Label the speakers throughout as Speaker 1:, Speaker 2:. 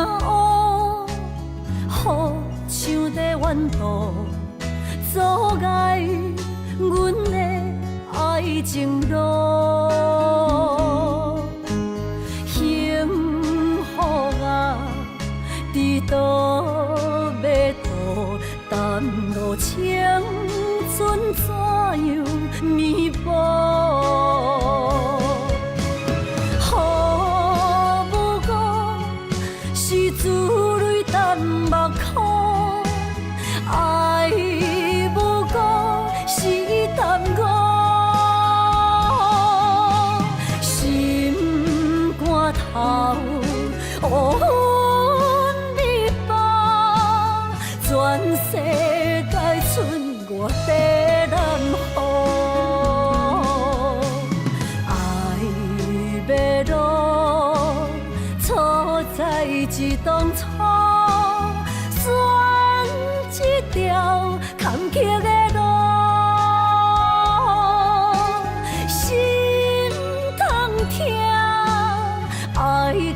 Speaker 1: 雨像在怨渡，阻碍阮的爱情路。幸福啊，伫倒要渡，淡薄青春怎样弥补？自泪淡目眶，爱无辜是淡薄，心肝头乌云密布，全世界剩我在南方，爱要落错在一当初。一条坎坷的路，心痛痛，爱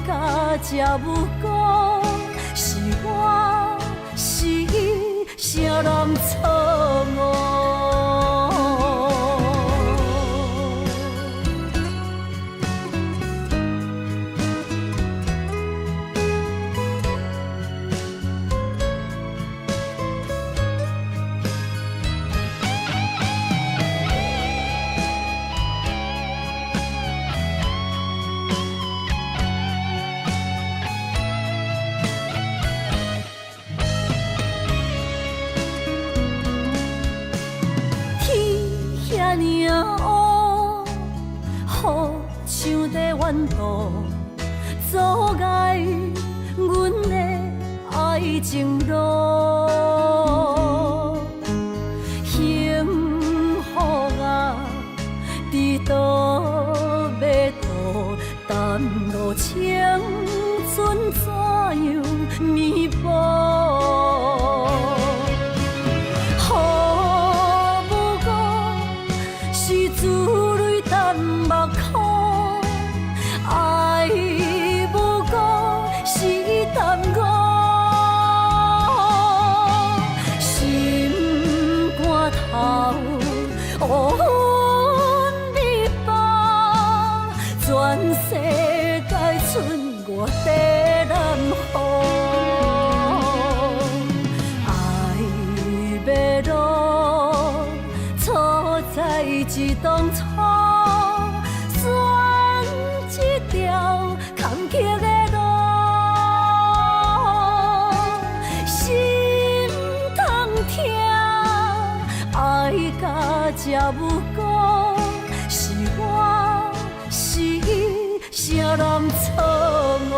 Speaker 1: 到这有辜，是我是伊，啥人错误？像在怨渡，阻碍阮的爱情路。幸福啊，伫倒要渡，淡薄青春怎样弥补？雨无辜是自泪淡目眶。爱无辜是淡薄，心肝头乌云密布，全世界剩我在南方，爱要落错在一当初。一条坎坷的路，心痛痛，爱到这有辜，是我是伊，啥人错误？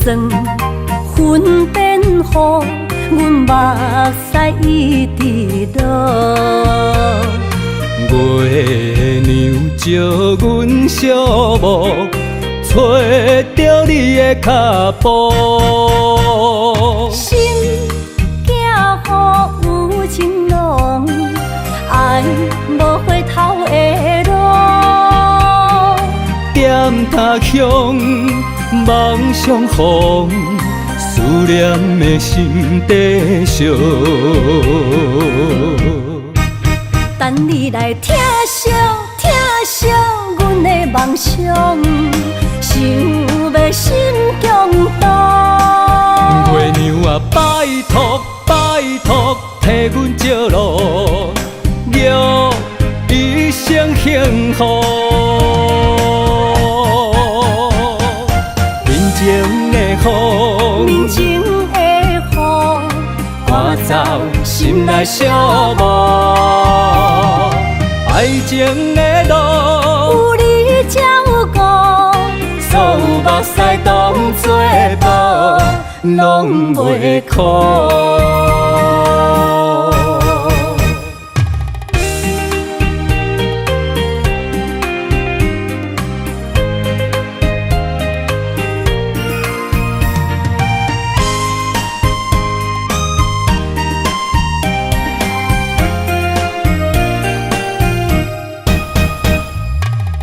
Speaker 1: 算云变雨，阮目屎一直落。
Speaker 2: 月娘照阮寂寞，找着你的脚步。
Speaker 1: 心行雨有情浓，爱无回头的路。
Speaker 2: 点他向梦相逢，思念的心底烧。
Speaker 1: 等你来疼惜疼惜阮的梦想，想要心强大。
Speaker 2: 月娘啊，把托拜托，替阮借路，愿一生幸福。面前的风，
Speaker 1: 面前的雨，
Speaker 2: 赶走心内寂寞。爱情的路，
Speaker 1: 有你才有我，
Speaker 2: 所有目屎当作宝，拢袂苦。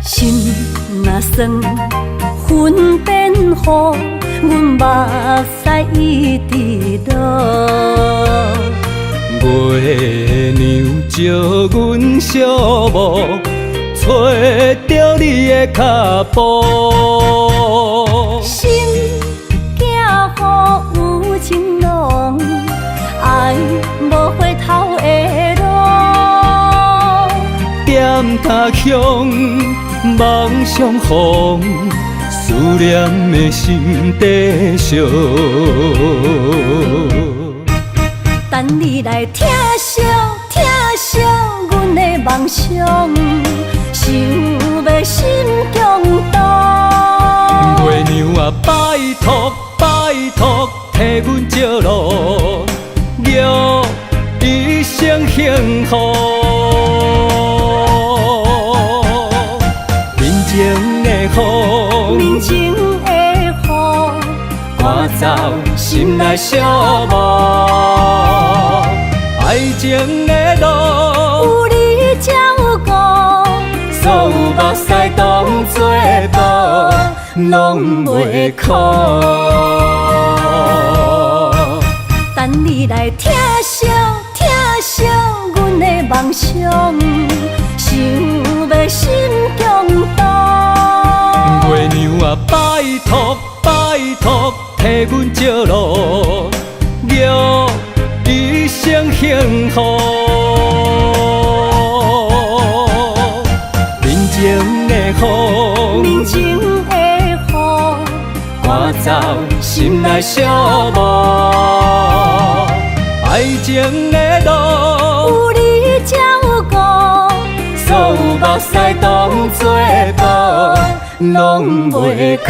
Speaker 1: 心若酸，云变雨，阮目屎一直落。
Speaker 2: 月娘照阮寂寞，找着你的脚步。
Speaker 1: 心行雨有情浓，爱无回头的路。
Speaker 2: 点他乡，梦相逢，思念的心底烧。
Speaker 1: 等你来疼惜疼惜阮的梦想，想要心中动。
Speaker 2: 月娘啊，拜托拜托，替阮借路，愿一生幸福。面前的风，
Speaker 1: 面前的雨，
Speaker 2: 赶走心内寂寞。爱情的路，
Speaker 1: 有你才有我，
Speaker 2: 所有目屎当作宝，拢袂苦。
Speaker 1: 等你来疼惜疼惜阮的梦想，想要心中动。
Speaker 2: 月娘啊，拜托拜托，替阮借路，愿一生幸福。面前的风，
Speaker 1: 面前的雨，
Speaker 2: 赶走心内寂寞。爱情的路，
Speaker 1: 有你才有我，
Speaker 2: 所有目屎当作宝，拢袂苦。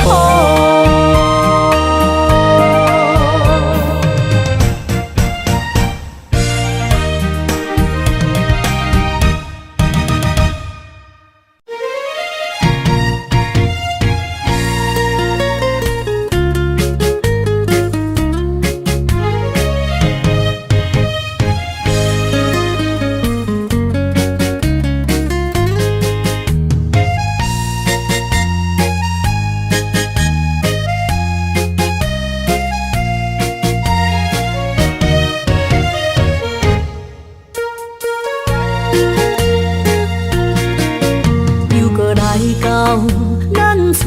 Speaker 2: 咱初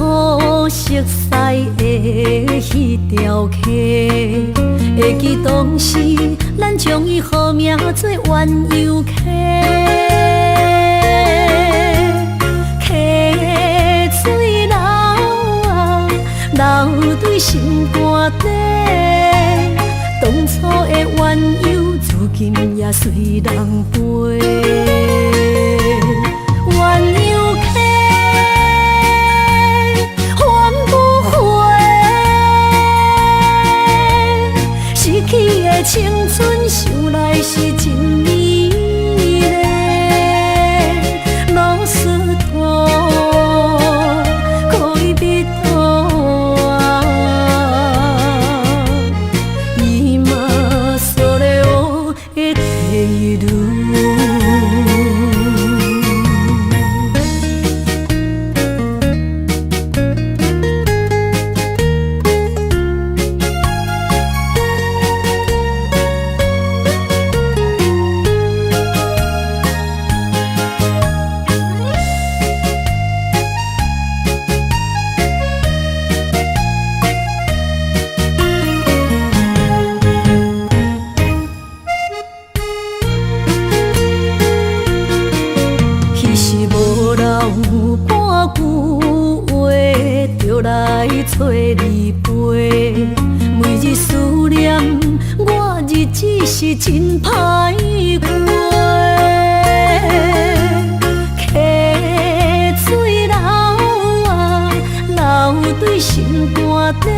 Speaker 2: 熟悉的迄条溪，会记当时咱将伊号名做鸳鸯溪。溪水流啊，流对心肝底。当初的鸳鸯，如今也随人飞。鸳鸯溪。青春想来是真美丽，老师徒可以比多啊，伊嘛所了的地路。是真歹过。溪水流啊，流对心肝底。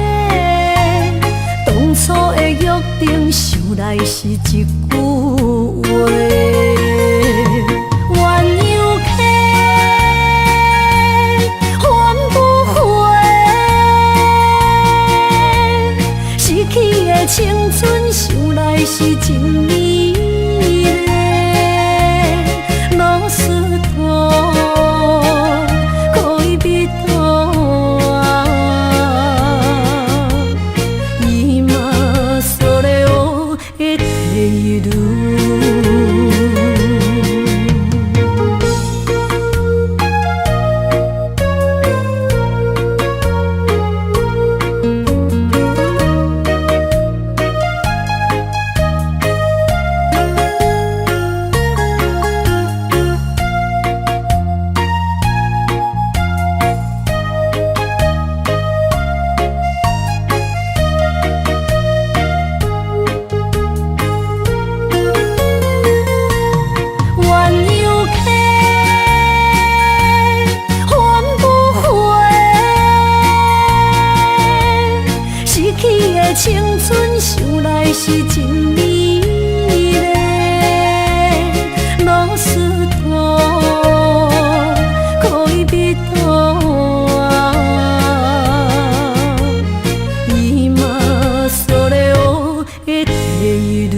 Speaker 2: 当初的约定，想来是一句话。鸳鸯溪，换不回。失去的青春，想来是真美丽。落雪大，可以避躲啊。今それを得ている。青春想来是真美丽，落雪大，可以避躲啊。今それを得ている。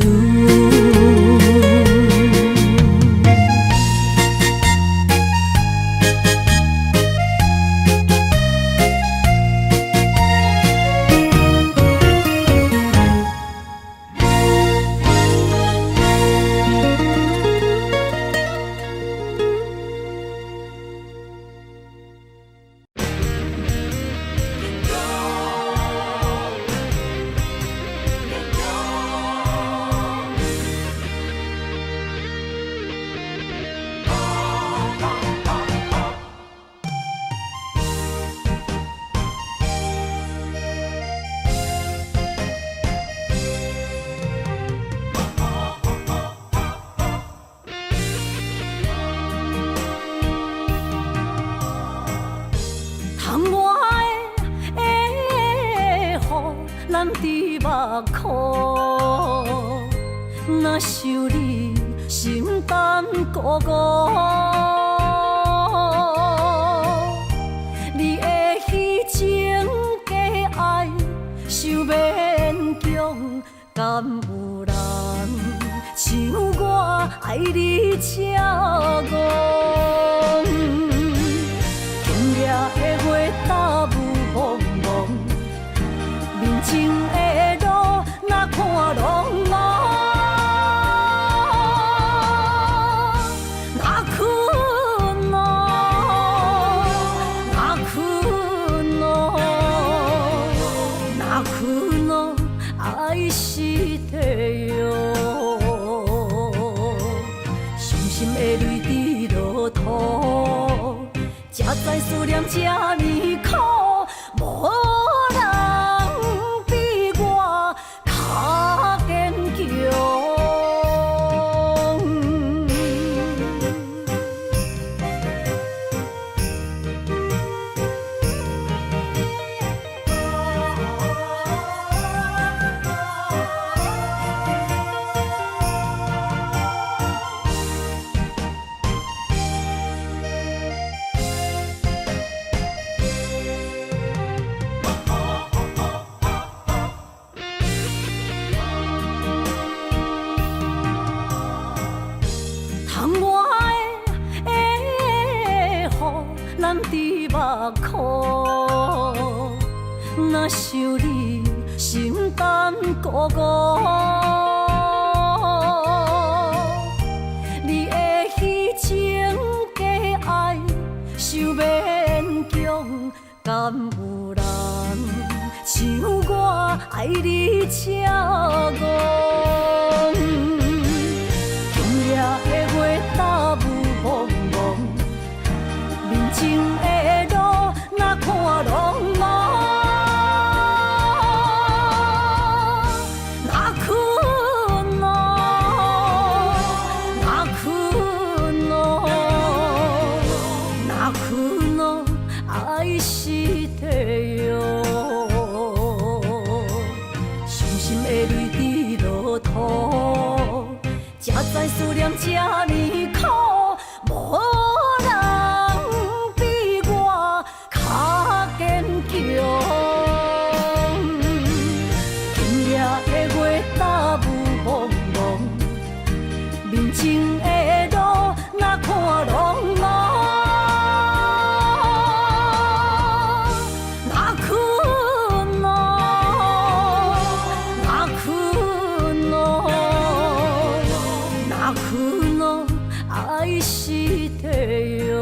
Speaker 2: 咱伫目眶，若想你心胆孤孤，你的虚情假爱想勉强，敢有人像我爱你这戆？天野的花搭雾蒙蒙。面前的路，哪看拢无，哪困咯，哪困咯，哪困咯，爱是地哟。伤心的泪滴落土，才知思念这呢苦，无。咱伫目眶，若想你心胆孤孤，你的虚情假爱想勉强，敢有人像我爱你这戆？今夜的花搭雾蒙蒙。面前的路，哪看拢无，哪困咯，
Speaker 1: 思念这呢苦，无人比我较坚强。今夜的月大雾蒙蒙，面前的路哪看拢茫。爱是地哟，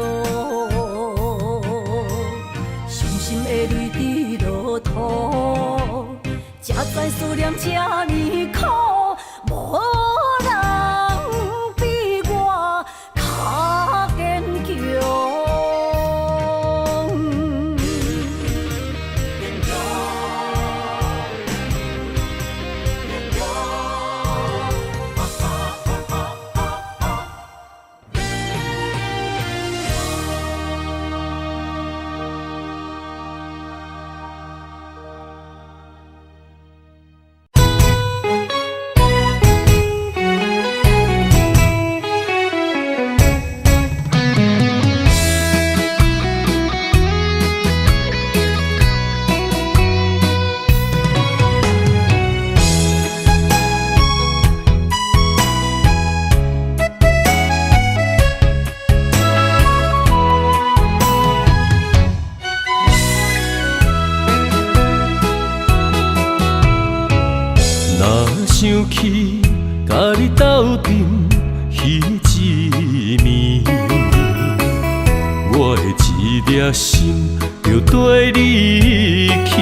Speaker 1: 伤心的泪滴落土，才知思念这呢苦，无人比我较坚强。
Speaker 3: 想起甲你斗阵彼一暝，我的一粒心就跟你去。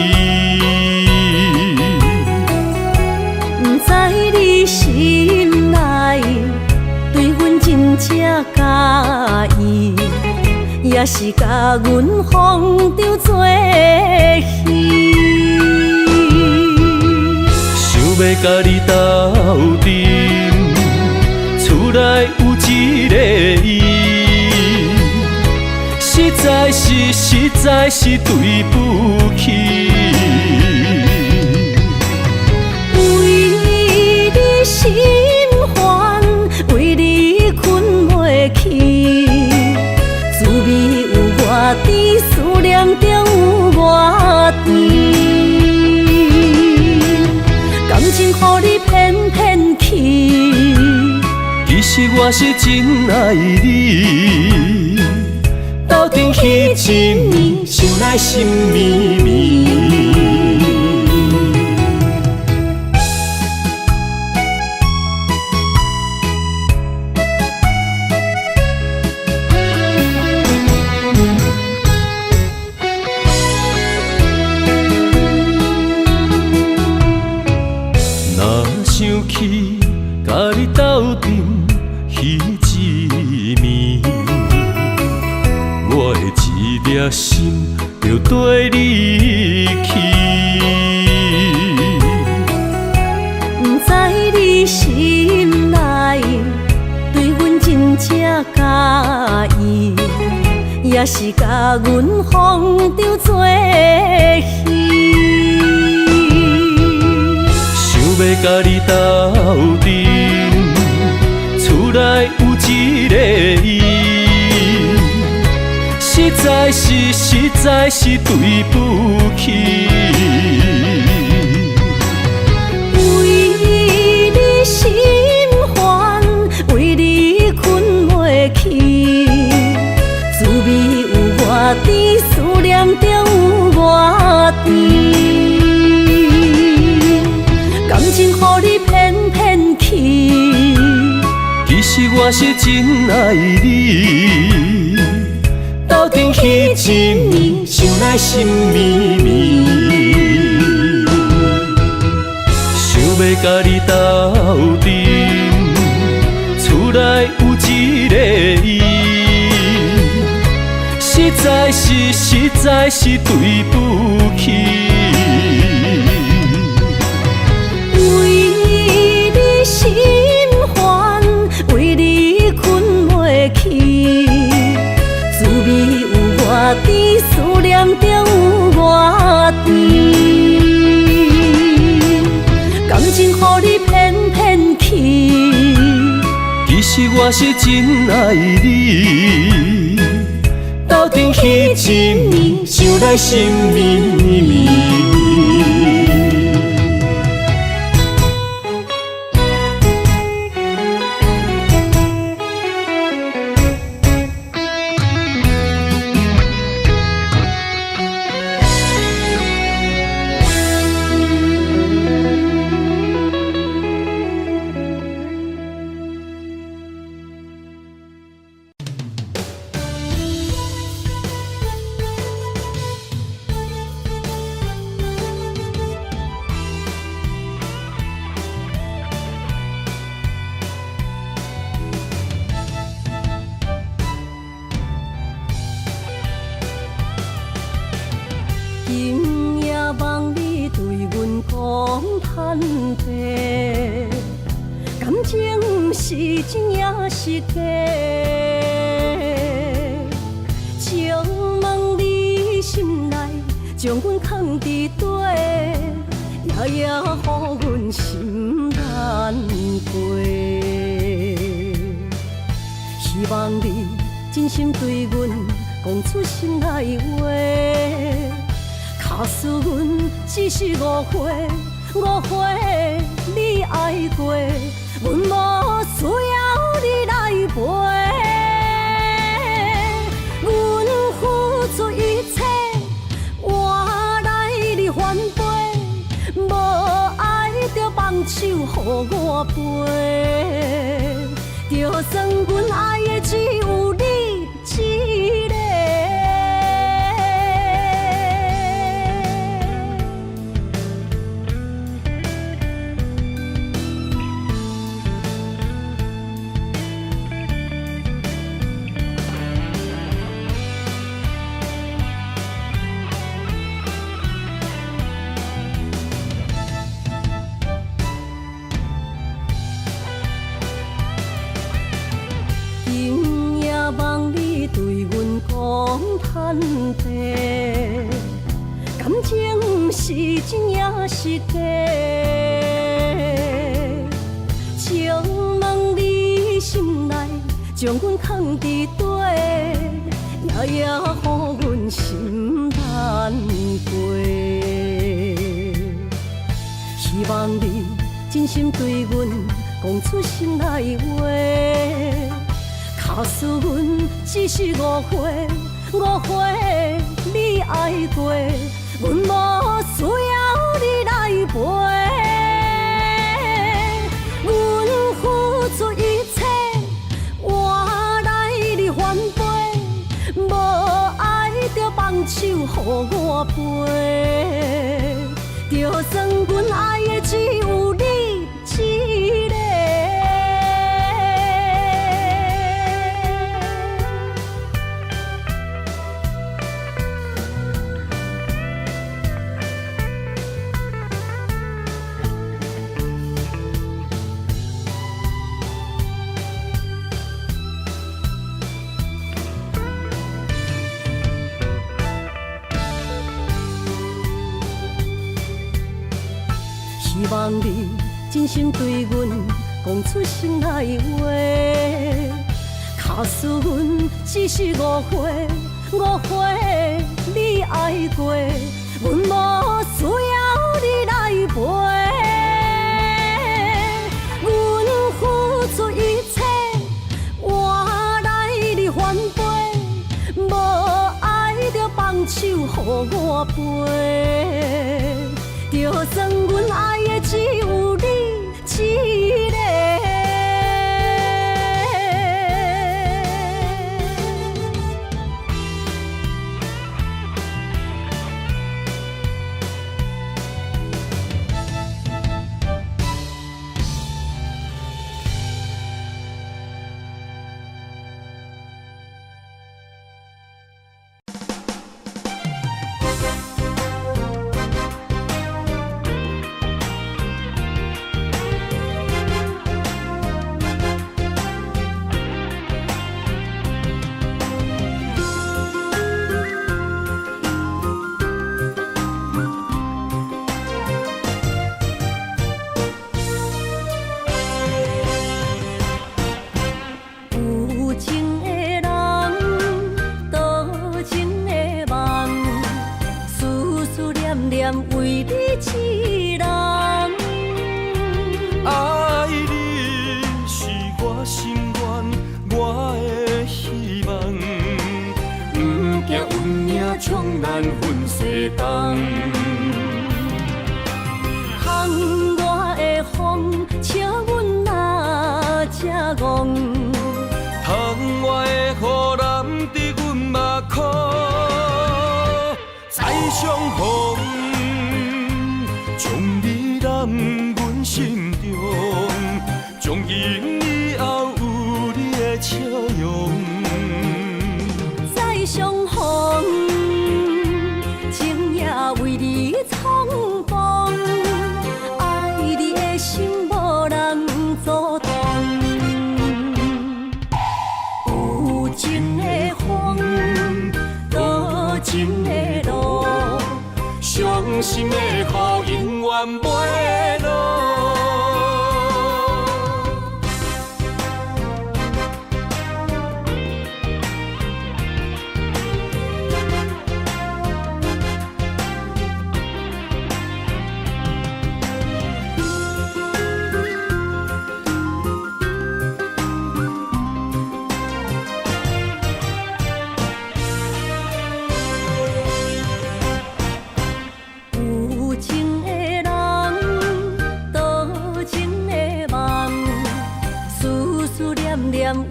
Speaker 2: 不知你心内对阮真正介意，也是甲阮放着做戏。
Speaker 3: 要甲你斗阵，厝内有一个伊，实在是对不起。
Speaker 2: 为你心烦，为你困袂去，滋味有偌甜，思念中有偌甜。感情予你骗骗去，
Speaker 3: 其实我是真爱你。斗阵彼一暝，想来心绵绵。想起甲你斗阵彼一暝，我的一粒心就跟你去。
Speaker 2: 不知你心内对阮真正介意，也是甲阮放着做戏。
Speaker 3: 要甲你斗阵，厝内有一个伊，实在是对不起。
Speaker 2: 为你心烦，为你困袂去，滋味有偌甜，思念中有偌甜。感情予你骗骗去，
Speaker 3: 其实我是真爱你。斗阵彼一暝，想来心绵绵。想要甲你斗阵，厝内有一个伊，实在是对不起。
Speaker 2: 心烦，为你困袂去，滋味有偌甜，思念中有偌甜。感情予你骗骗去，
Speaker 3: 其实我是真爱你，斗阵彼一暝，想来心绵绵。
Speaker 1: 今夜望你对阮讲坦白，感情是真也是假？请问你心内将阮藏伫底，夜夜予阮心难过。希望你真心对阮讲出心内话。假使阮只是误会，你爱过，阮无需要你来陪。阮付出一切，换来你反背，无爱就放手予我飞，就算阮爱的只有你一个。今夜望你对阮讲坦白，感情是真也是假？请问你心内将阮藏伫底，夜夜予阮心难过。希望你真心对阮讲出心内话。假使阮只是误会，你爱过，阮无需要你来陪。阮付出一切，换来你反背，无爱就放手予我飞，就算阮爱的只有你一个。希望你真心对阮讲出心内话。假使阮只是误会，你爱过，阮无需要你来陪。阮付出一切，换来你反背，无爱就放手予我飞。就算阮爱的只有你一个。戆。
Speaker 3: 窗外的雨淋伫阮目眶，再相逢，将你揽阮心中，从今以后有你的笑容。
Speaker 1: 再相逢，情也为你闯荡，爱你的心无人阻挡。有情的风，多情的路，伤心的雨永远袂落。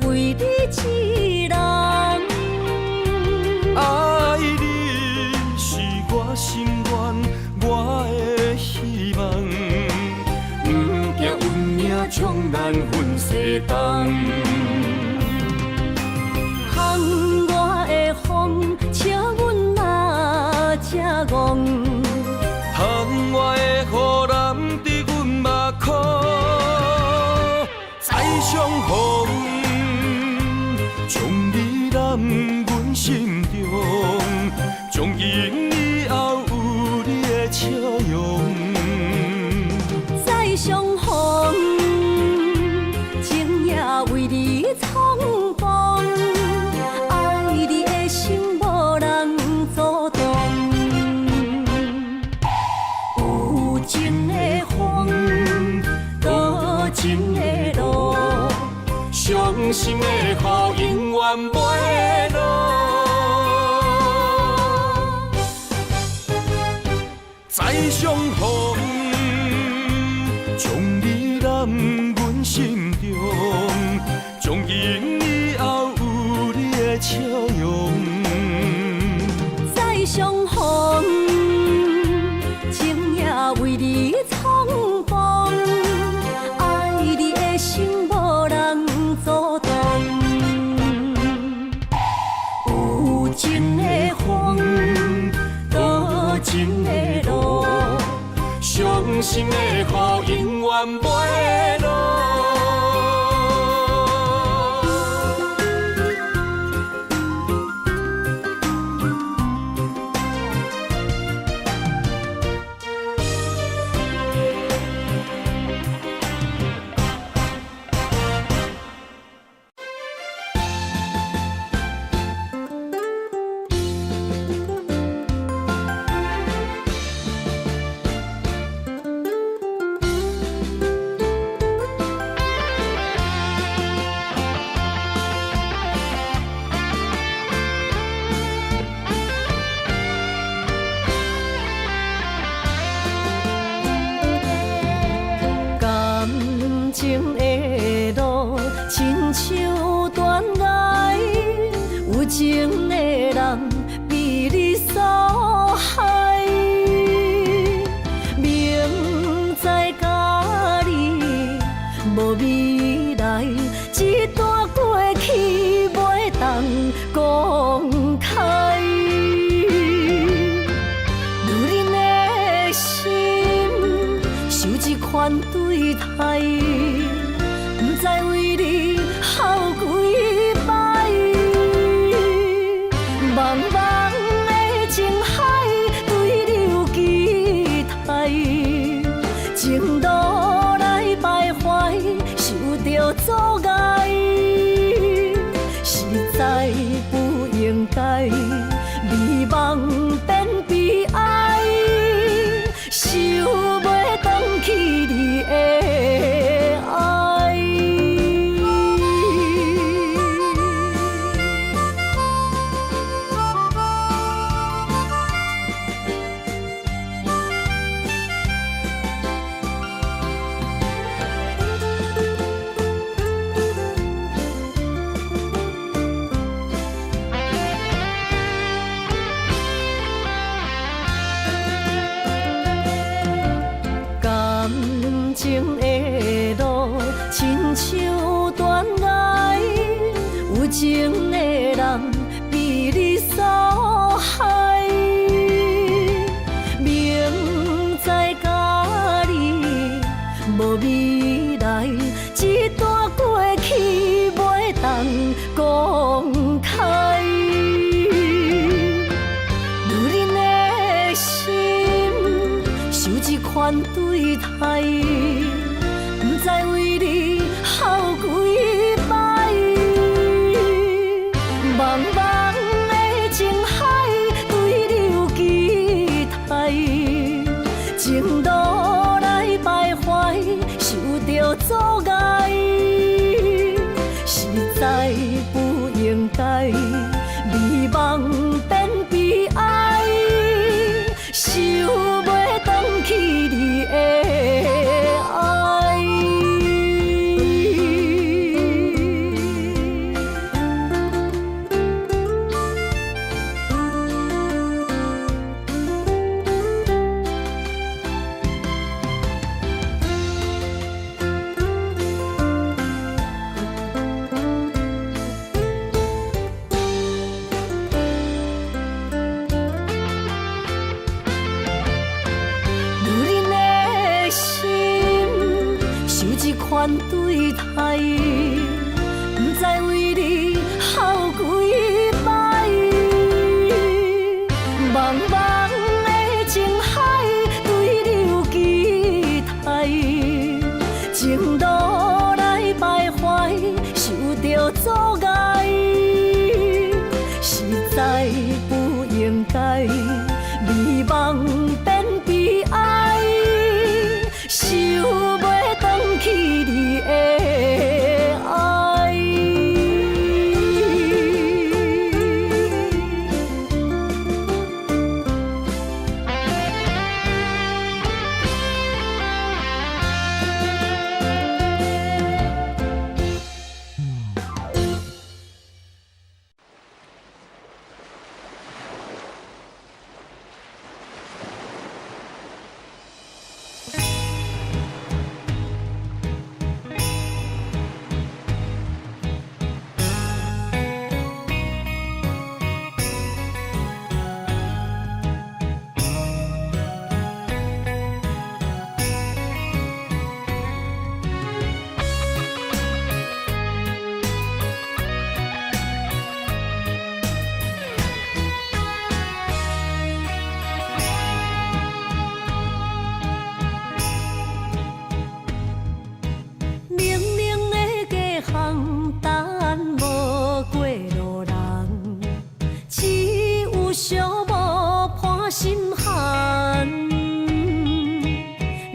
Speaker 1: 为你一人，
Speaker 3: 爱你是我心愿，我的希望，不惊运命将咱分西东。
Speaker 1: 风我的风，笑阮哪只戆？
Speaker 3: 窗外的雨淋伫阮目眶，再相逢。将你揽阮心中，从今以后有你的笑容。
Speaker 1: 再相逢，情也为你闯荡，爱你的心无人阻挡。有情的风，多情的路，伤心的雨永远袂落。
Speaker 3: 再相逢，将你揽阮心中，从今以后有你的笑容。
Speaker 1: 再相逢，情也为你闯荡，爱你的心无人阻挡。有情的风，多情的路，伤心的雨永远袂落。情的路，亲像断崖，有情的人被你所害。明知甲你无未来，一段过去袂当公开。女人的心受一款对待。不知为你耗几摆，茫茫的情海对你有期待，情路来徘徊，受着阻碍，实在不应该，美梦变悲哀，想袂返去你的爱。像断崖，有情的人被你所害。明知甲你无未来，一段过去袂当公开。如恁的心受这款对待，不知为你哭几摆。茫茫的情海，对你有期待，情路来徘徊，受着阻碍，实在不应该，美梦变悲哀，想袂返去你的爱。款对待，不知为你哭几摆。茫茫的情海，对你有期待，情路来徘徊，受着阻碍，实在不应该，美梦变悲哀，想袂返去你的爱。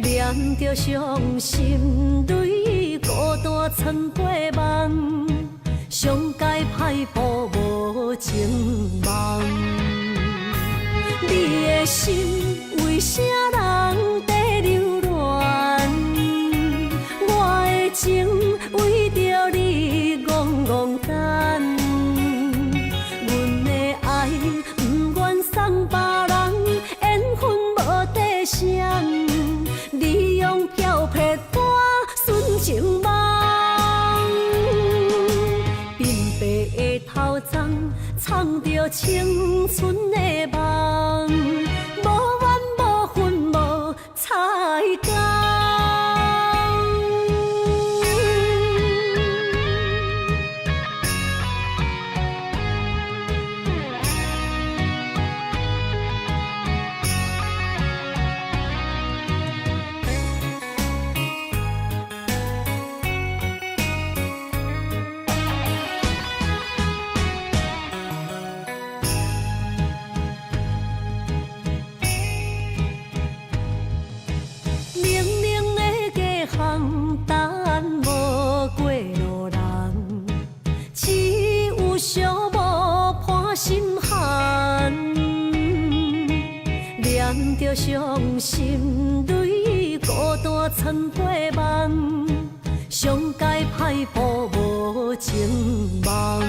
Speaker 1: 念着伤心泪，孤单藏过梦，上界歹步无情梦。你的心为啥人在流乱？我的情为着你戆戆等，阮的爱不愿送别人，缘分无底线。你用漂泊歌纯情梦，鬓白的头鬃藏着青春的梦，无怨无恨无彩工。等无过路人，只有寂寞伴心寒。念着伤心泪，孤单藏过梦，上界歹步无情梦。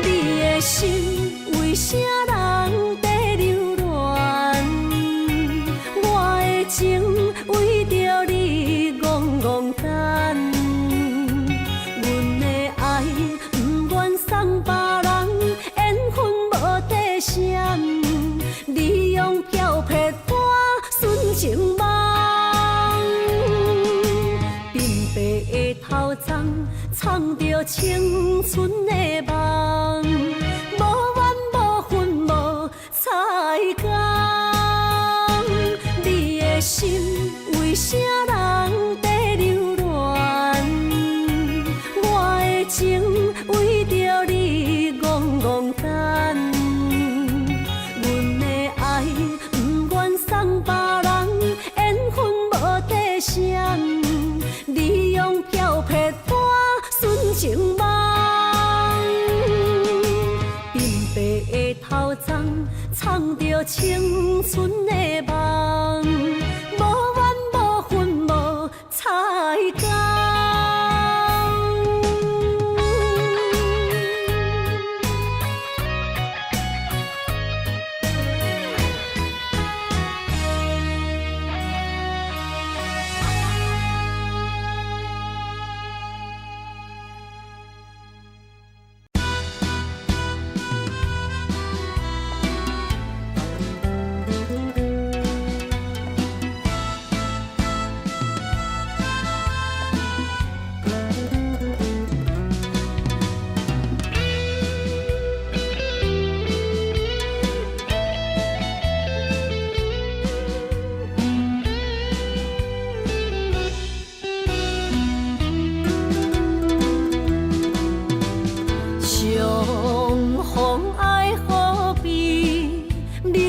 Speaker 1: 你的心为啥人在流乱？我的情为着你戆戆等。的头鬃，藏着青春的梦，无怨无恨无彩工。你的心为啥人在流乱？我的情为着你戆戆等，阮的爱不愿送别人，缘分无底线，你用漂泊般纯情梦。鬓白的头鬃，藏着青春的梦，无怨无恨无彩工。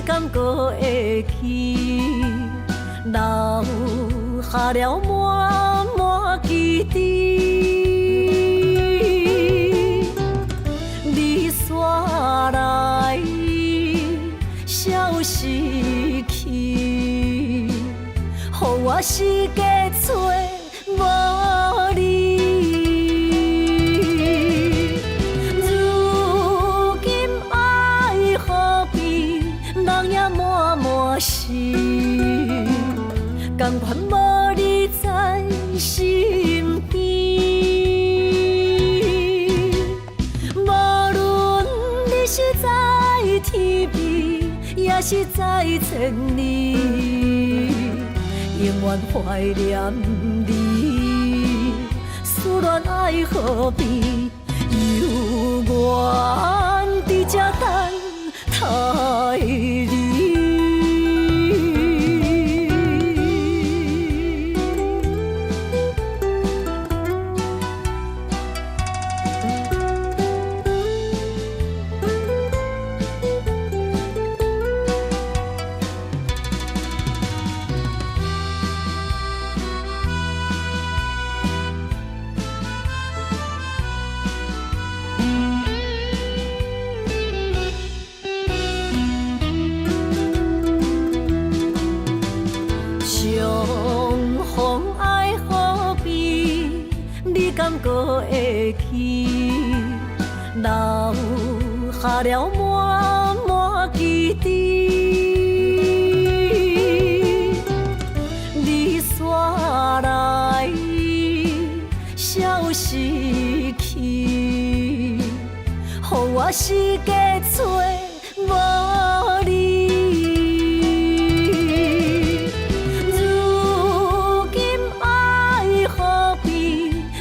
Speaker 1: 感觉会起，留下了满满记忆。你煞来，消失去，予我世界找无你。如今爱何必？人也满满是，甘愿无你在身边。无论你是在天边，也是在千里，永远怀念你。思念爱何必？犹原伫这等待你。感觉会起，留下了满满记忆。你煞来，消失去，予我世界找无你。如今爱何必？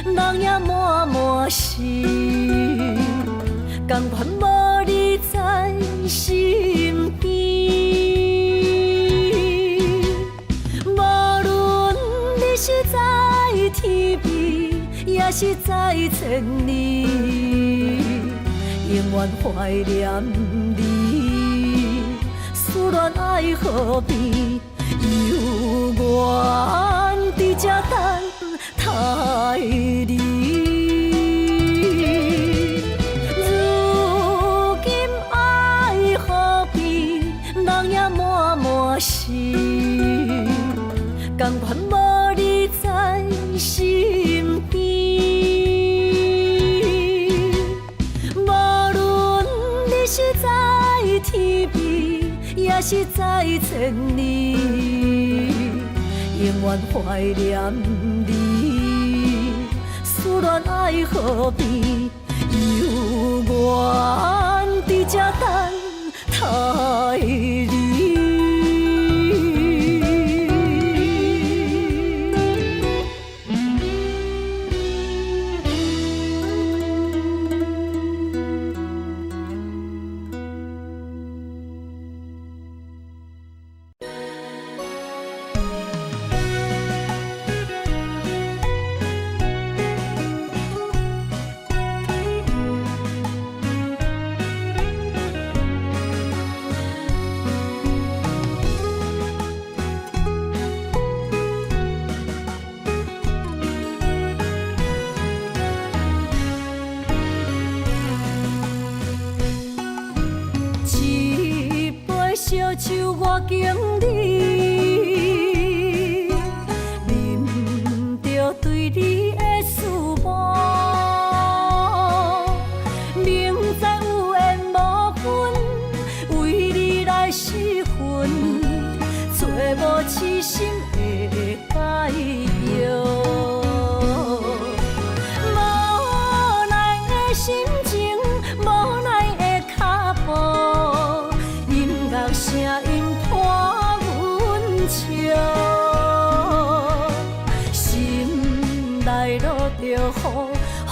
Speaker 1: 人也满满是，甘愿无你在身边。无论你是在天边，也是在千里，永远怀念你。思念爱何必？犹原伫这等待你。如今爱何必？人也满满是，甘愿无你在身边。无论你是在天边，也是在千里，永远怀念你。思念爱何必？犹原伫这等待你。经历，忍着对你的思慕，明知有缘无分，为你来失魂，找无痴心的解药。心情无奈的脚步，音乐声音伴阮笑，心内落着雨，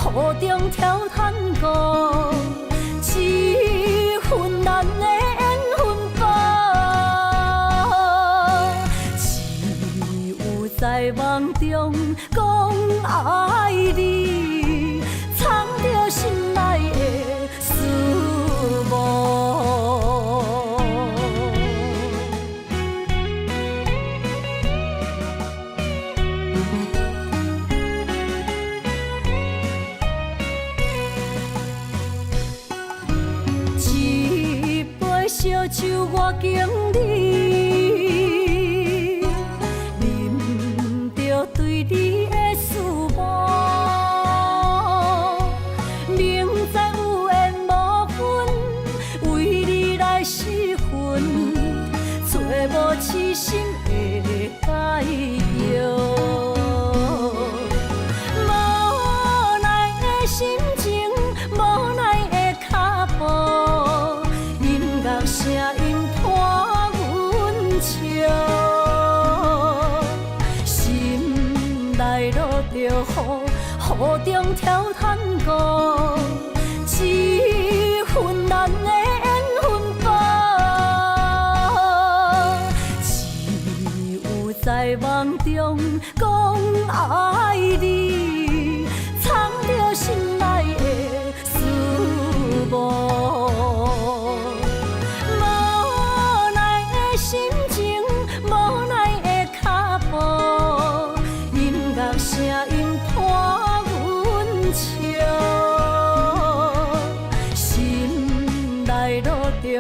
Speaker 1: 雨中跳探戈，一份咱的缘分薄，只有在梦中讲爱你。藏着心内的思慕，一杯烧酒我经历，忍着对你的思慕。无痴心的解药，无奈的心情，无奈的脚步，音乐声音伴阮笑，心内落着雨，雨中跳探戈，一份咱的缘分薄。在梦中讲爱你，藏着心内的思慕，无奈的心情，无奈的脚步，音乐声音伴阮笑，心内落着雨，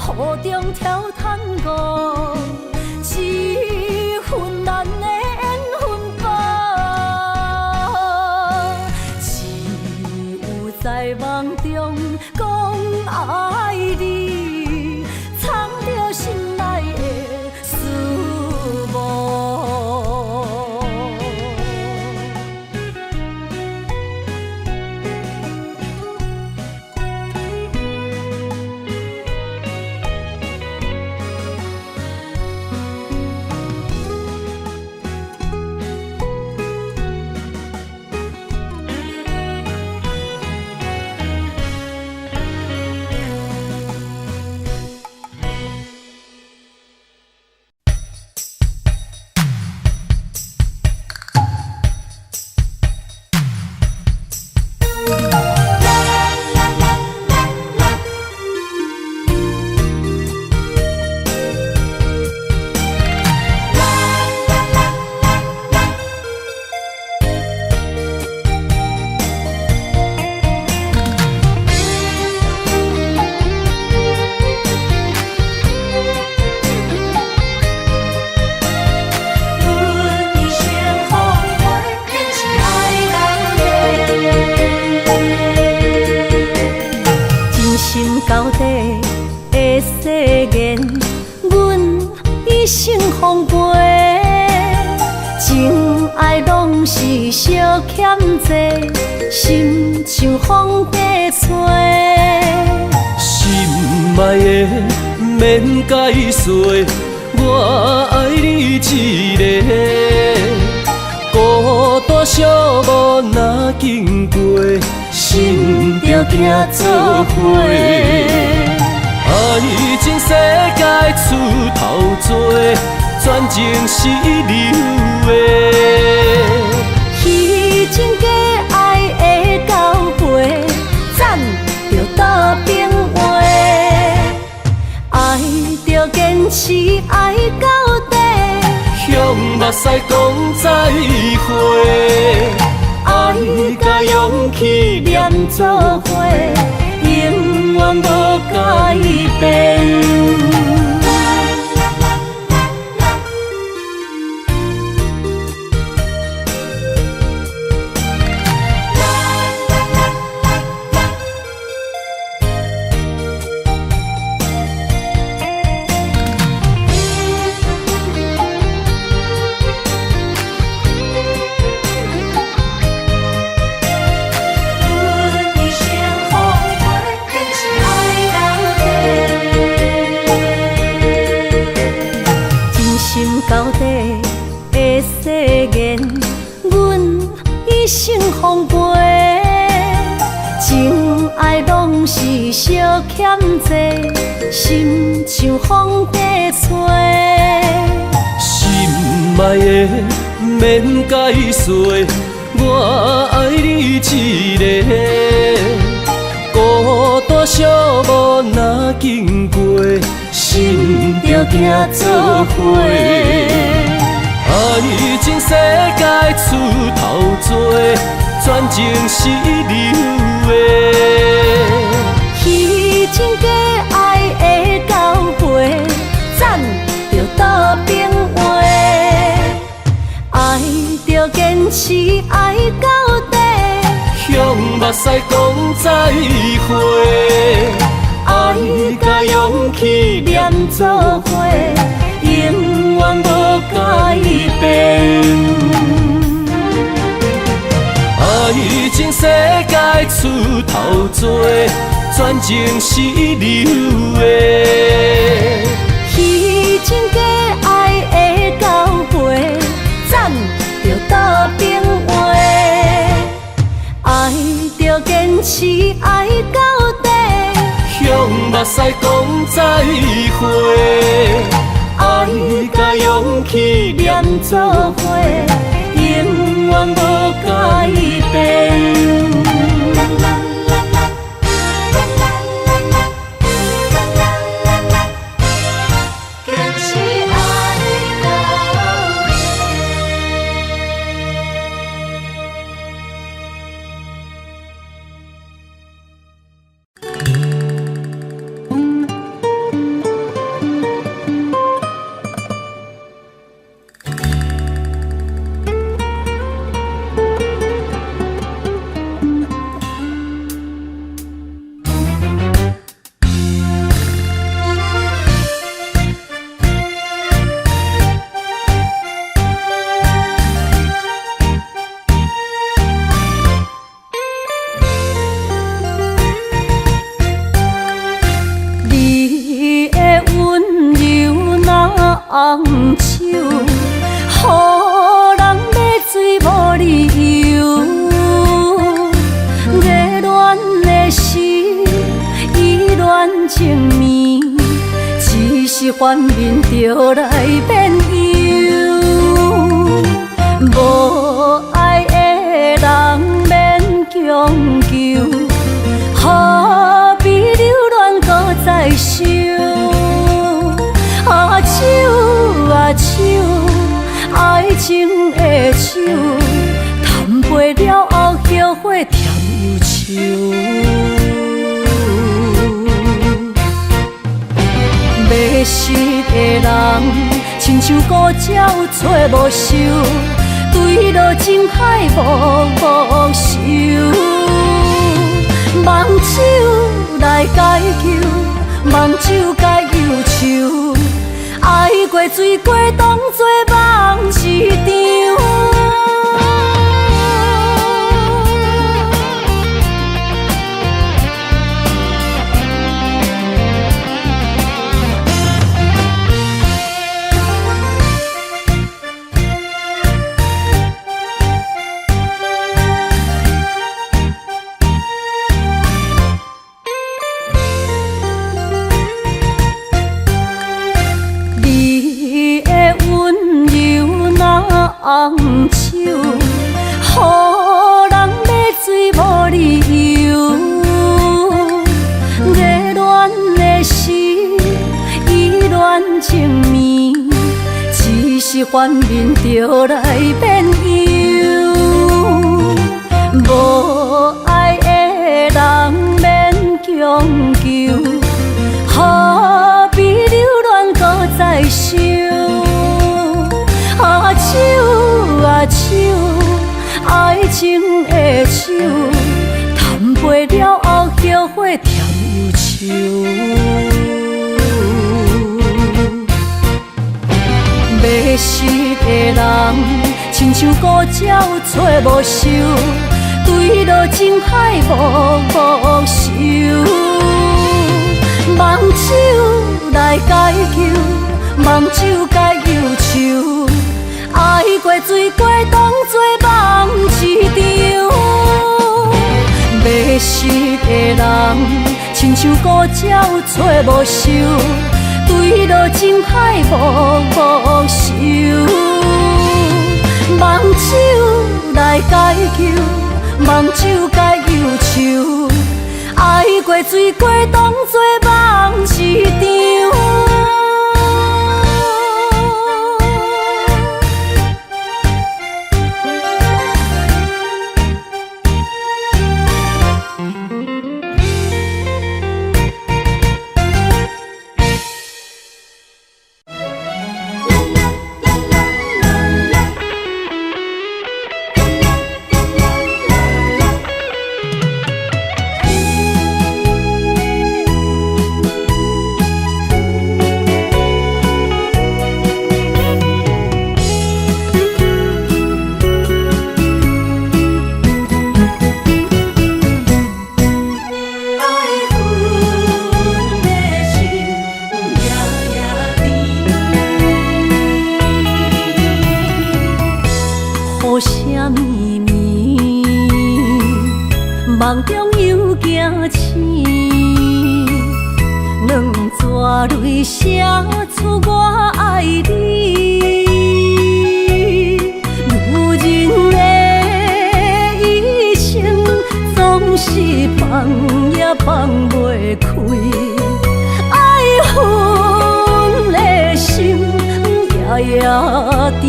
Speaker 1: 雨中跳探戈。一份咱的缘分薄，只有在梦中讲爱你，藏着心内的思慕。到底的誓言，阮一生奉陪。情爱拢是小欠债，心像风在吹。
Speaker 3: 心爱的免解释，我爱你一个。孤单寂寞若经过，心着行做伙。爱情世界出头多，全情是流的。
Speaker 2: 虚情假爱的交陪，赞着倒变话。爱着坚持爱到底，
Speaker 3: 向目屎讲再会。爱甲勇气念做伙，永远无改变。
Speaker 2: 生风飞，情爱拢是小欠债，心像风在吹。
Speaker 3: 心爱的免解释，我爱你一个。孤单寂寞若经过，心着行做伙。爱情世界出头多，全情是流的。
Speaker 2: 虚情假爱的交陪，赞着倒变话。爱着坚持爱到底，
Speaker 3: 向目屎讲再会。爱甲勇气念做伙，永远无改变。爱情世界出头多，全情是流的。
Speaker 2: 虚情假爱的交陪，赞着倒变话。爱着坚持爱到底，
Speaker 3: 向目屎讲再会。爱甲勇气念做伙，永远无改变。
Speaker 2: 红手，予人买水无理由。热恋的时，依恋情绵，只是反面就来变忧。无爱的人免强求，何必留恋搁再想？手啊手，爱情的手，谈袂了后后悔甜又愁。迷失的人，亲像孤鸟找无收，对落情海无收。梦手来解救，梦手解忧愁。爱过醉过，当作梦一场。红手，予人买水无理由。热恋的时，依恋情绵，只是反面就来变忧。无爱的人免强求，何必留恋搁再想？手啊手，爱情的手，谈袂了后后悔甜又愁。迷失的人，亲像孤鸟找无收，对落情海无收。梦手来解救，梦手解忧愁。爱过醉过，当作梦一场。
Speaker 1: 亲像孤鸟找无收，对落深海无收。梦酒来解救，梦酒解忧愁，爱过水过当作梦一场。梦中又惊醒，两纸泪写出我爱你。女人的一生总是放也放袂开，爱恨的心夜夜甜。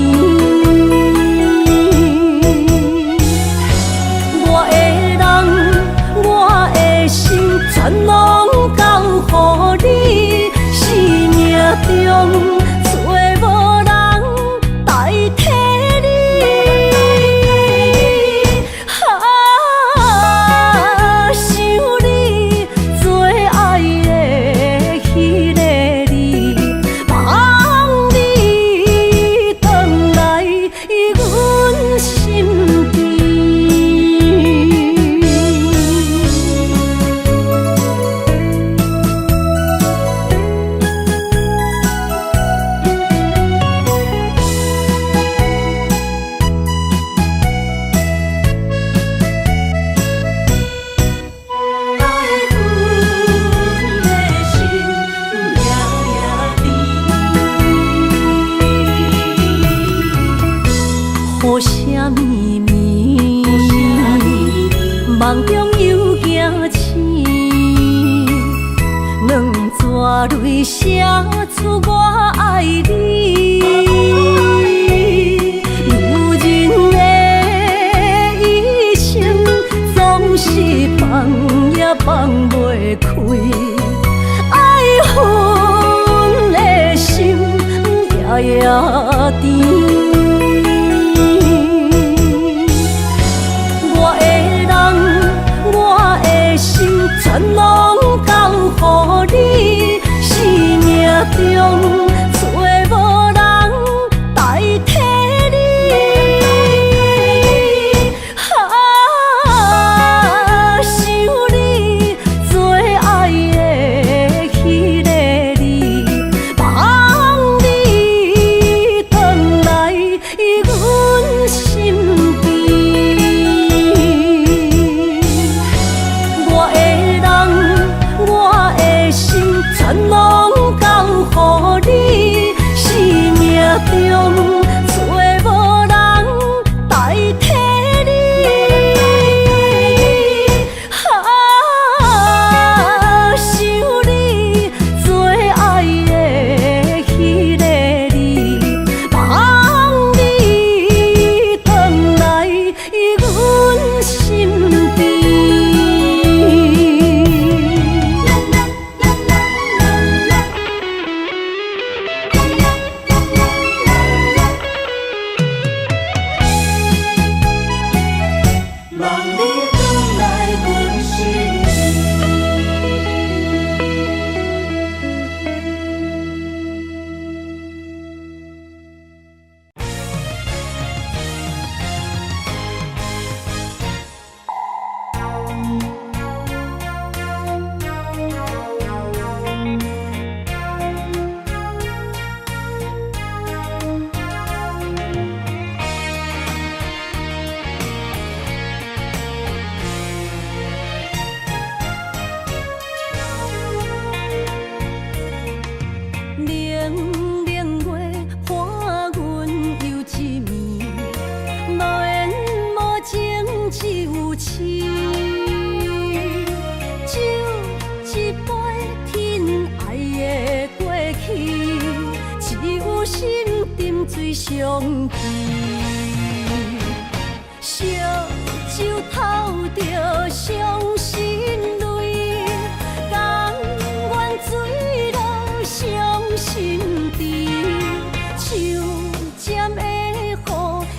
Speaker 1: 全拢交予你，生命中找无人代替你。想你做爱的迄个你，望你回来阮身边。梦中又惊醒，两纸泪写出我爱你。女人的一生总是放也放袂开，爱恨的心夜夜甜。全拢交予你，生命中找无人代替你。想你做爱的迄个你，望你回来阮身边。全拢交予你，生命中找无人代替你。想你做爱的迄个你，望你回来阮身边。
Speaker 2: 只有痴，酒一杯疼爱的过去，只有心沉醉上去。烧酒透着伤心泪，甘愿醉落伤心地，手尖的雨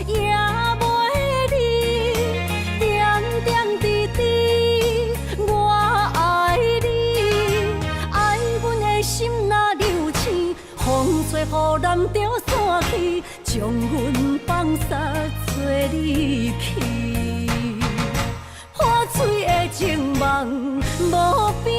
Speaker 2: 也袂离，点点滴滴我爱你，爱阮的心若流星，风吹雨淋着散去，将阮放撒做离去。破碎的情梦无边。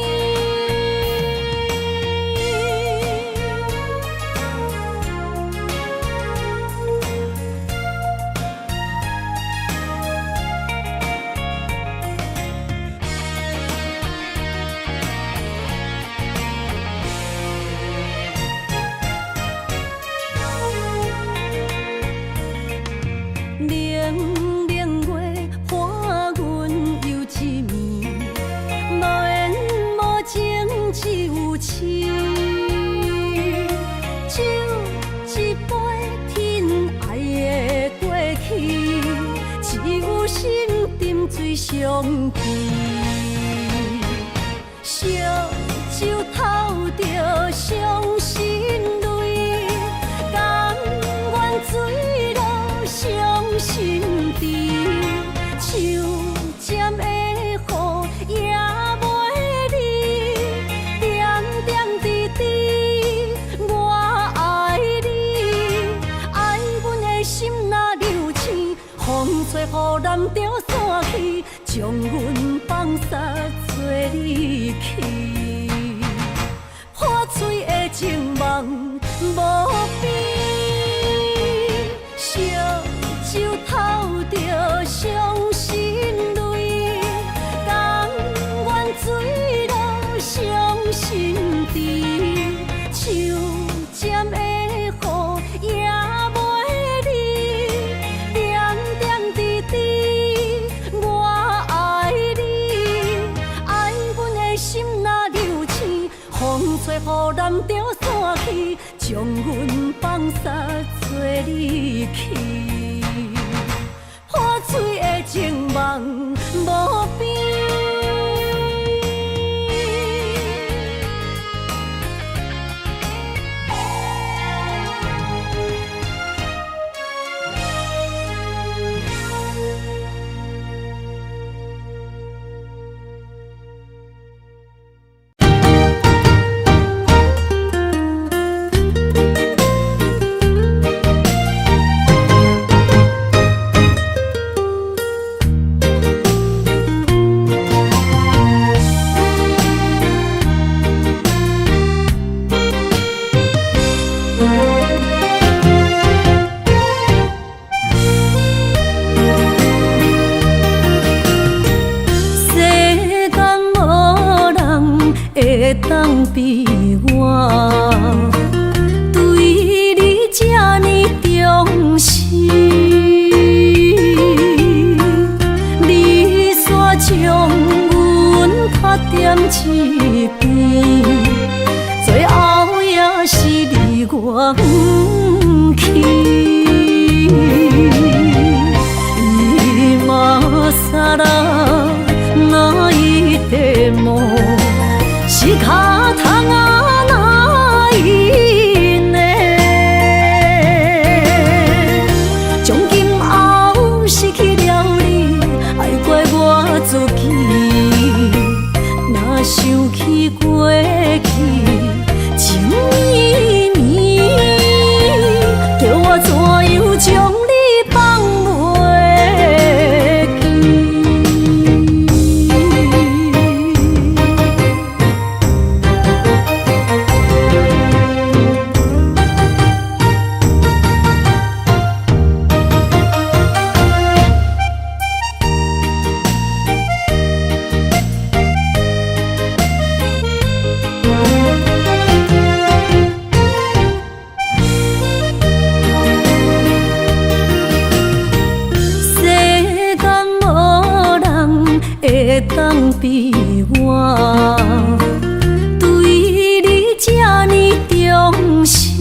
Speaker 2: 冷冷月伴阮又一暝，无缘无情只有痴。酒一杯疼爱的过去，只有心沉醉上去。烧酒透着伤心泪，甘愿醉落伤心地，手尖的雨也袂离，点点滴滴我爱你，爱阮的心若流星，风吹雨淋着散去，将阮放撒做离去。破碎的情梦无边。烧酒透着伤心泪，甘愿醉落伤心地，手尖的雨也袂离，点点滴滴我爱你，爱阮的心若流星，风吹雨淋着散去，将阮放撒做离去。破碎的情梦无边。会当比我对你这呢重视，你煞将阮拍点一边，最后也是离我远去。今ら泣いても仕方がないね。从今后失去了你，爱怪我自己。若想起过去情绵绵，叫我怎样将你放袂记？会当比我对你这呢重视？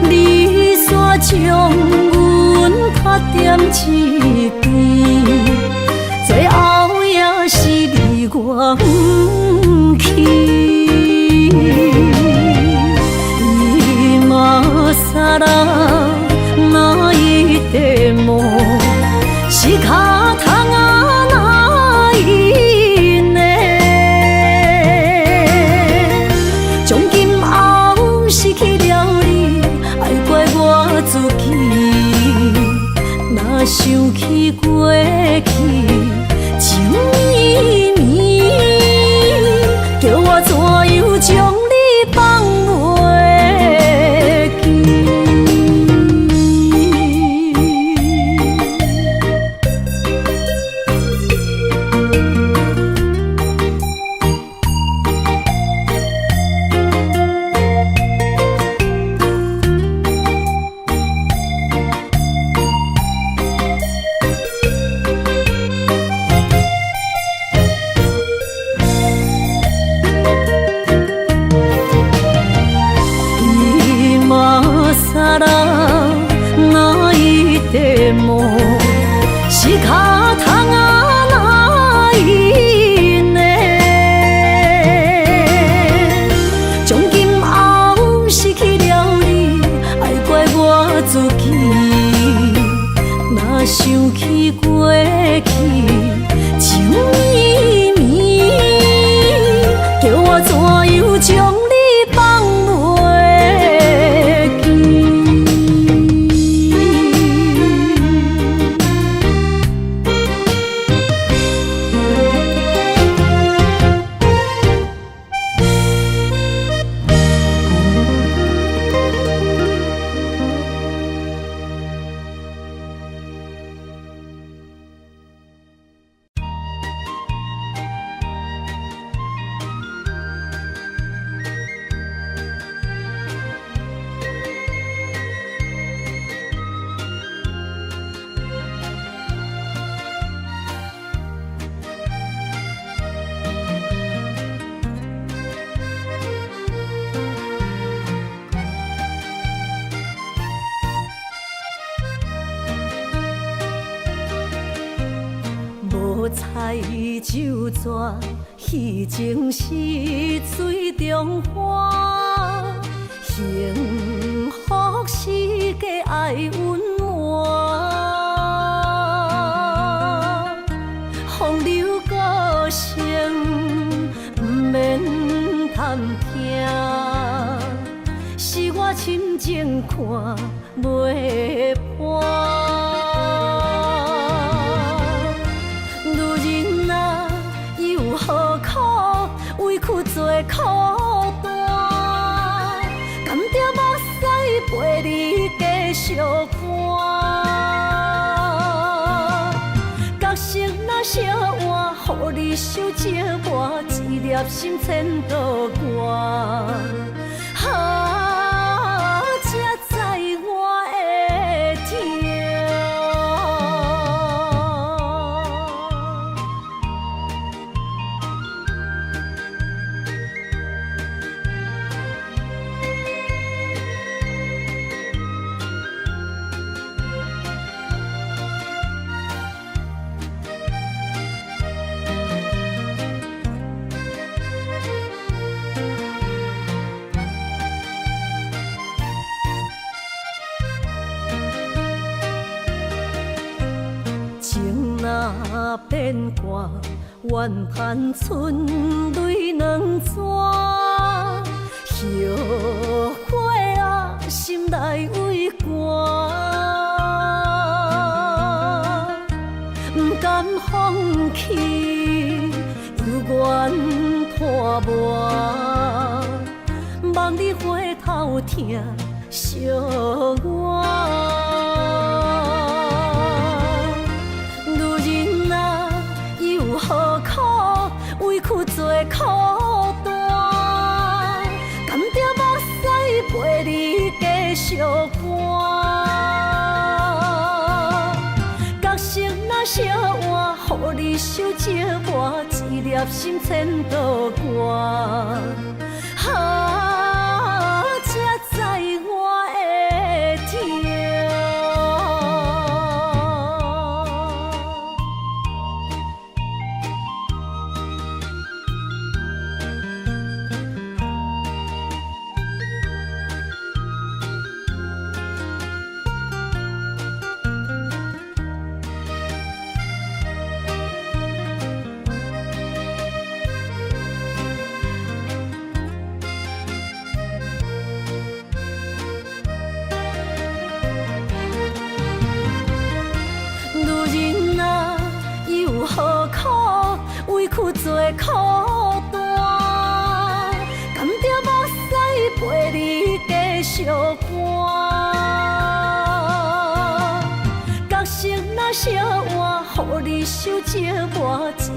Speaker 2: 你煞将阮较点一边，最后也是你我不去。今さら泣いても仕方がないね。从今后失去了你，爱怪我自己。若想起过去情绵绵，叫我怎样将你放袂？でも仕方がないね。从今后失去了你，爱怪我自己。若想起过去情绵绵，叫我怎样将你放袂记？彩酒泉，戏情是水中花，幸福是家爱温暖，风流歌声不免贪听，是我深情看袂破。委屈做孤单，甘着目屎陪你继续看。角色若烧换，予你受折磨，一粒心千度寒。才知我的痛。若变卦，怨叹春泪两逝。后悔啊，心内为寒，不甘放弃，犹原拖磨，望你回头听惜我。何苦委屈做孤单，甘着目屎陪你继续看。角色若小碗，予你手接我，一粒心牵倒挂。才知我的痛。做苦单，甘着目屎陪你继续寒。角色若烧换，予你手接我，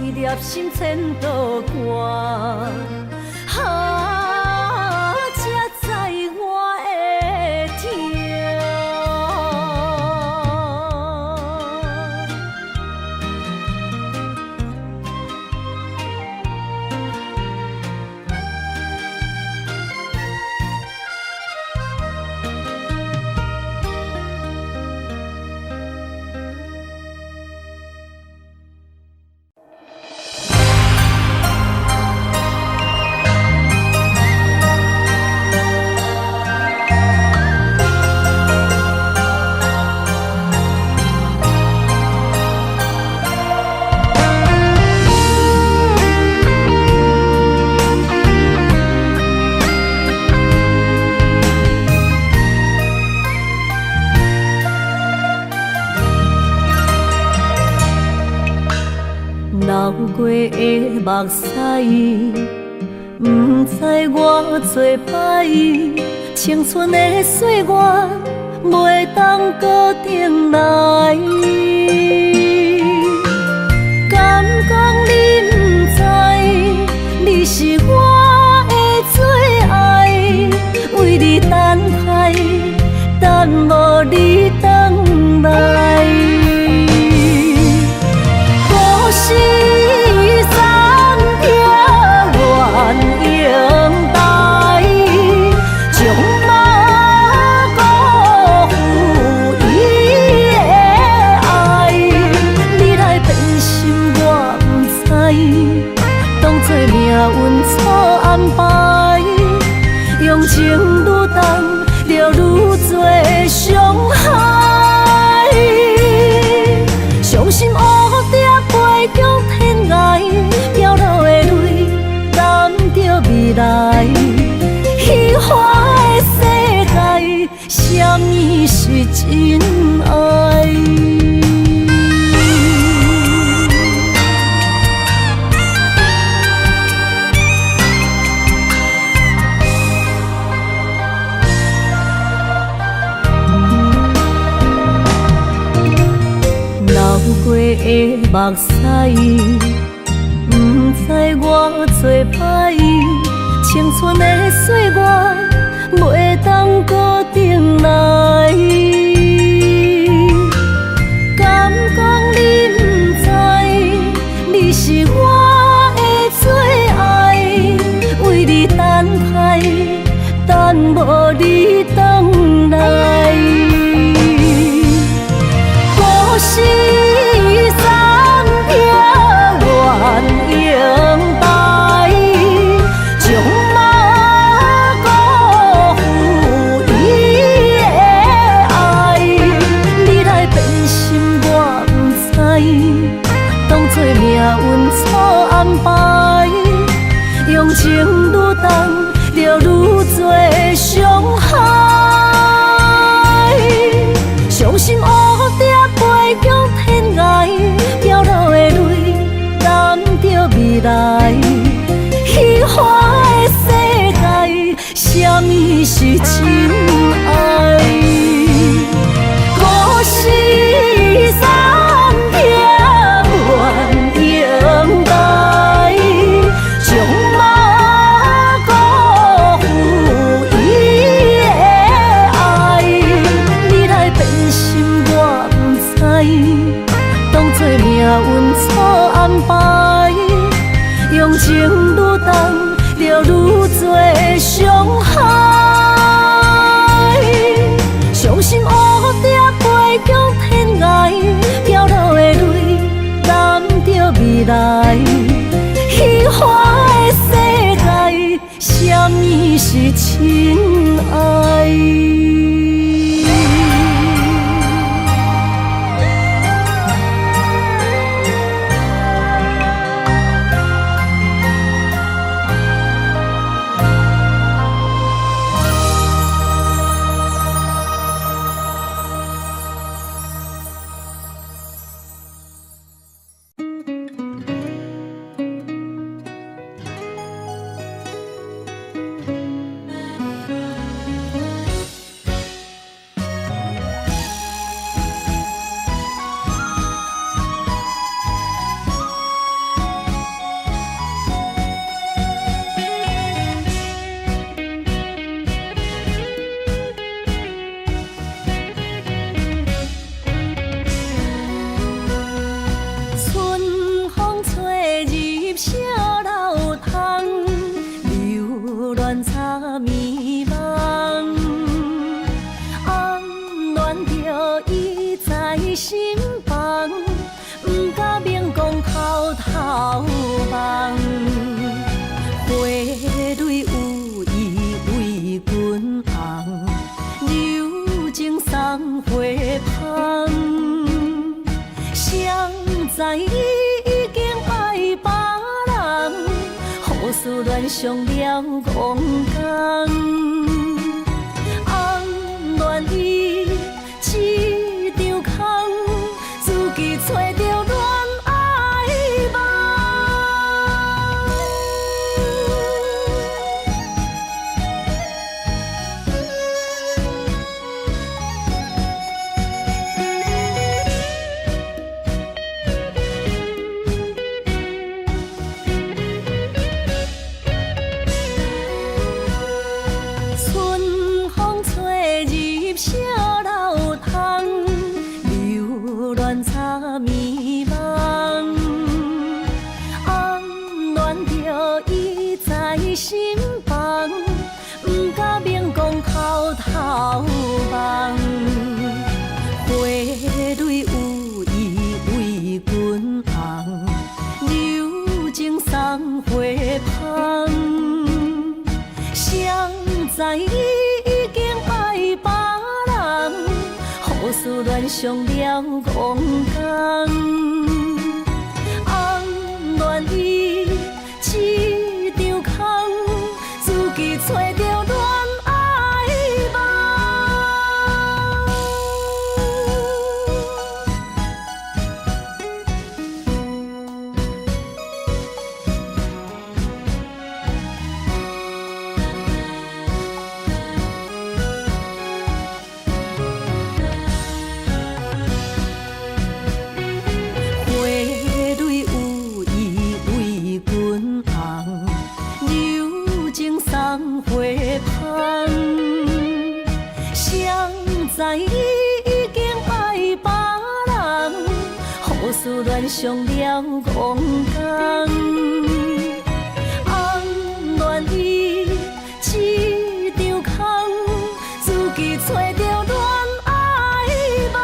Speaker 2: 一粒心牵倒挂。才知我的痛。流过的目屎，不知我做摆，青春的岁月袂当搁重来。敢讲你不知，你是我的最爱，为你等待，等无你回来。是三条原永带，将马辜负伊的爱。你来变心我不知，当作命运错安排，用情愈重，就愈多伤害。伤心黑飞向天涯，飘落的泪，等着未来。虚华的世界，什么是真爱？过的目屎，不知我做摆，青春的岁月袂当搁重来。敢讲你不知，你是我的最爱，为你等待，等无你回来。故事。永带，将马辜负伊的爱。你来变心我不知，当作命运错安排。用情愈重，就愈多伤害。伤心黑蝶飞向天涯，飘落的泪。着未来，虚华的世界，什么是真爱？故事三条原永带，将马辜负伊的当作命运错安排，用情愈重，就愈多伤害。伤心乌蝶飞向天涯，飘落的泪染着未来。虚华的世界，什么是真爱？思恋上了戆工，红恋伊一场空，自己找着恋爱梦。迷茫，暗恋着伊在心房，不敢明讲偷偷望。花蕊有意为君红，柔情送花香。谁知伊已经爱别人，互思恋上了戆工。红恋伊一场空，自己找着恋爱梦。知伊已经爱别人，互思恋上了戆工。红恋伊一场空，自己找着恋爱梦。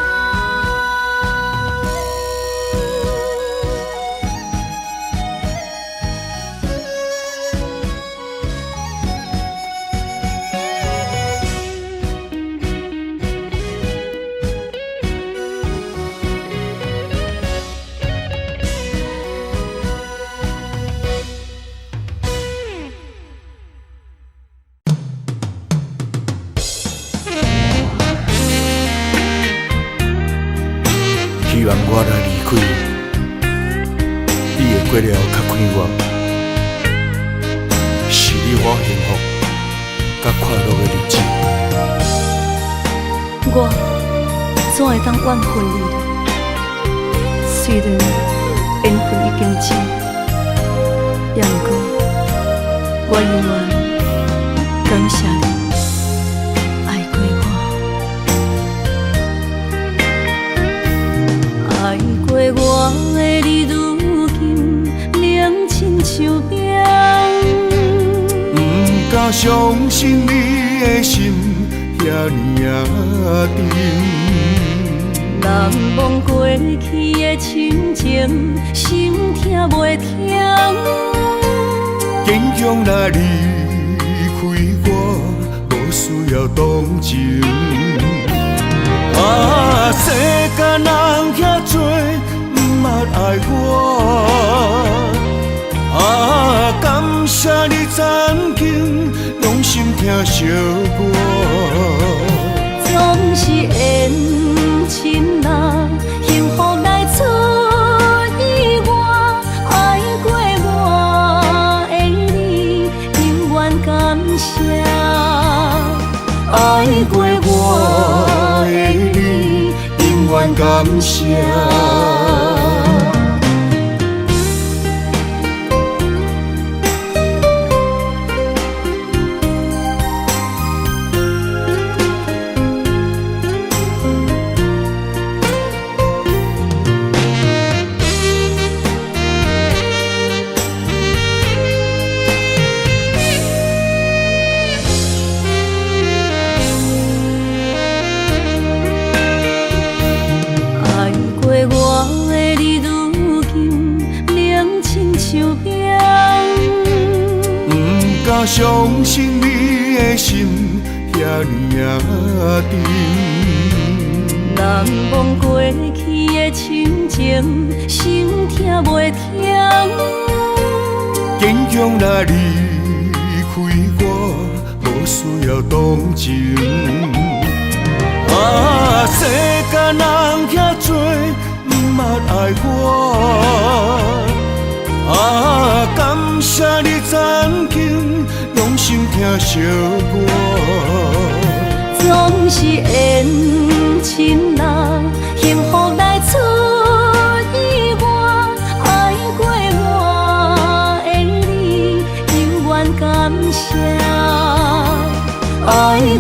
Speaker 3: 希望我若离开，你会过了较快活，是你我幸福甲快乐的日子。
Speaker 2: 我怎会当怨恨你呢？虽然缘分已经尽，也毋过我永远感谢你。爱过我。
Speaker 4: 敢相信你的心遐尔啊沉？
Speaker 2: 难忘过去的亲情，心痛袂停。
Speaker 4: 坚强若离开我，无需要同情。啊，世间人遐多，不捌爱我。啊，感谢你曾经用心听惜我。
Speaker 2: 总是缘亲啊，幸福来出意外，爱过我的你，永远感谢。爱过我的你，永远感谢。
Speaker 4: 相信你的心遐尔啊沉，
Speaker 2: 难忘过去的亲情，心痛袂停。
Speaker 4: 坚强若离开我，无需要同情。啊，世间人遐多，不捌爱我。啊，感谢你曾经用心听惜我。
Speaker 2: 总是缘亲啊，幸福来出意外，爱过我的你，永远感谢。爱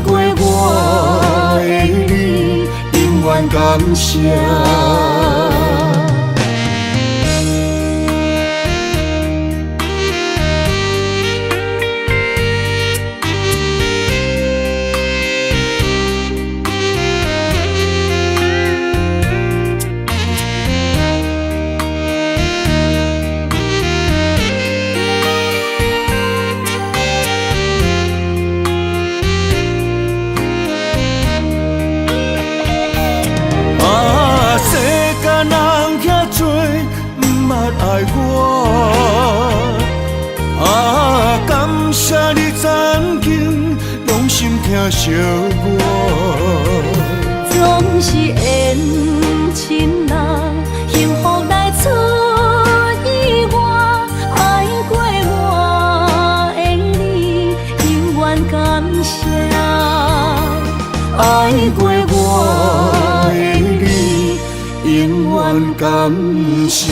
Speaker 2: 过我的你，永远感谢。
Speaker 4: 爱我啊，感谢你曾经用心听惜我。
Speaker 2: 总是缘亲啊，幸福来出意外，爱过我的你，永远感谢。爱过我的你，永远感谢。